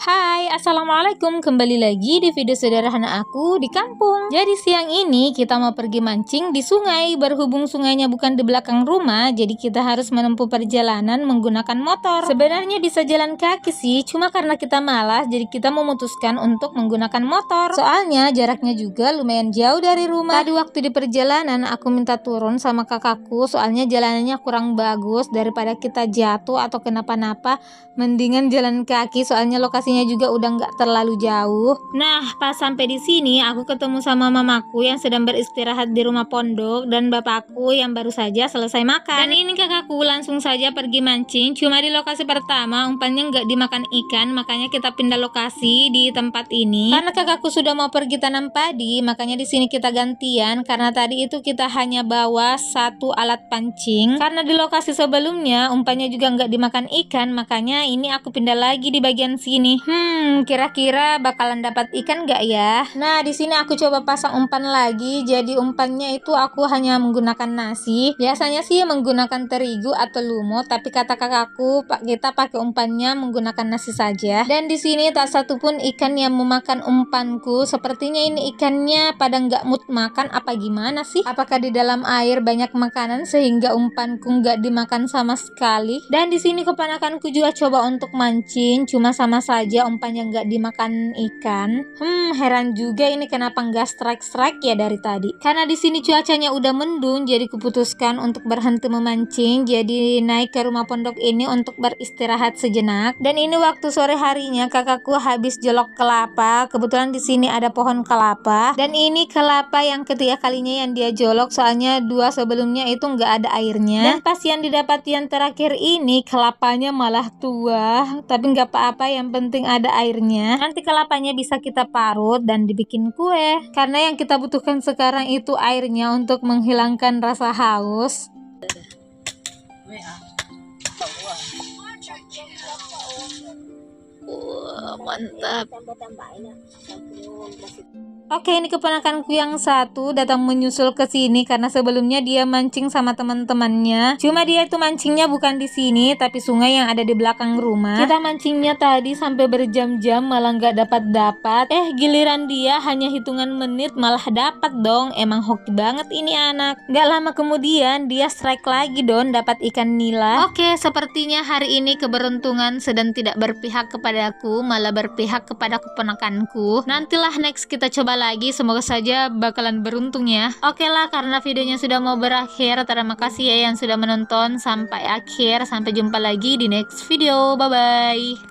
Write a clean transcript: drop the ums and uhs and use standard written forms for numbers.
Hai, assalamualaikum. Kembali lagi di video sederhana aku di kampung. Jadi siang ini kita mau pergi mancing di sungai. Berhubung sungainya bukan di belakang rumah, jadi kita harus menempuh perjalanan menggunakan motor. Sebenarnya bisa jalan kaki sih, cuma karena kita malas, jadi kita memutuskan untuk menggunakan motor. Soalnya jaraknya juga lumayan jauh dari rumah. Tadi waktu di perjalanan aku minta turun sama kakakku, soalnya jalanannya kurang bagus. Daripada kita jatuh atau kenapa-napa, mendingan jalan kaki, soalnya lokasinya juga udah nggak terlalu jauh. Nah, pas sampai di sini aku ketemu sama mamaku yang sedang beristirahat di rumah pondok dan bapakku yang baru saja selesai makan. Dan ini kakakku langsung saja pergi mancing. Cuma di lokasi pertama umpannya nggak dimakan ikan, makanya kita pindah lokasi di tempat ini. Karena kakakku sudah mau pergi tanam padi, makanya di sini kita gantian. Karena tadi itu kita hanya bawa satu alat pancing. Karena di lokasi sebelumnya umpannya juga nggak dimakan ikan, makanya ini aku pindah lagi di bagian sini. Kira-kira bakalan dapat ikan gak ya? Nah, di sini aku coba pasang umpan lagi. Jadi umpannya itu aku hanya menggunakan nasi. Biasanya sih menggunakan terigu atau lumut, tapi kata kakakku kita pakai umpannya menggunakan nasi saja. Dan di sini tak satu pun ikan yang memakan umpanku. Sepertinya ini ikannya pada nggak mood makan apa gimana sih? Apakah di dalam air banyak makanan sehingga umpanku nggak dimakan sama sekali? Dan di sini keponakanku juga coba untuk mancing, cuma sama saja umpannya nggak dimakan ikan. Heran juga ini kenapa nggak strike ya dari tadi. Karena di sini cuacanya udah mendung, jadi kuputuskan untuk berhenti memancing. Jadi naik ke rumah pondok ini untuk beristirahat sejenak. Dan ini waktu sore harinya kakakku habis jolok kelapa. Kebetulan di sini ada pohon kelapa. Dan ini kelapa yang ketiga kalinya yang dia jolok, soalnya dua sebelumnya itu nggak ada airnya. Dan pas yang didapat yang terakhir ini kelapanya malah tua. Tapi nggak apa-apa, yang penting ada airnya. Nanti kelapanya bisa kita parut dan dibikin kue. Karena yang kita butuhkan sekarang itu airnya untuk menghilangkan rasa haus. Mantap. Oke, ini keponakanku yang satu datang menyusul ke sini karena sebelumnya dia mancing sama teman-temannya. Cuma dia itu mancingnya bukan di sini, tapi sungai yang ada di belakang rumah. Kita mancingnya tadi sampai berjam-jam malah nggak dapat. Giliran dia hanya hitungan menit malah dapat dong. Emang hoki banget ini anak. Nggak lama kemudian dia strike lagi dong, dapat ikan nila. Oke, sepertinya hari ini keberuntungan sedang tidak berpihak kepadaku, malah berpihak kepada keponakanku. Nantilah next kita coba lagi, semoga saja bakalan beruntung ya. Oke lah, karena videonya sudah mau berakhir, terima kasih ya yang sudah menonton sampai akhir. Sampai jumpa lagi di next video, bye bye.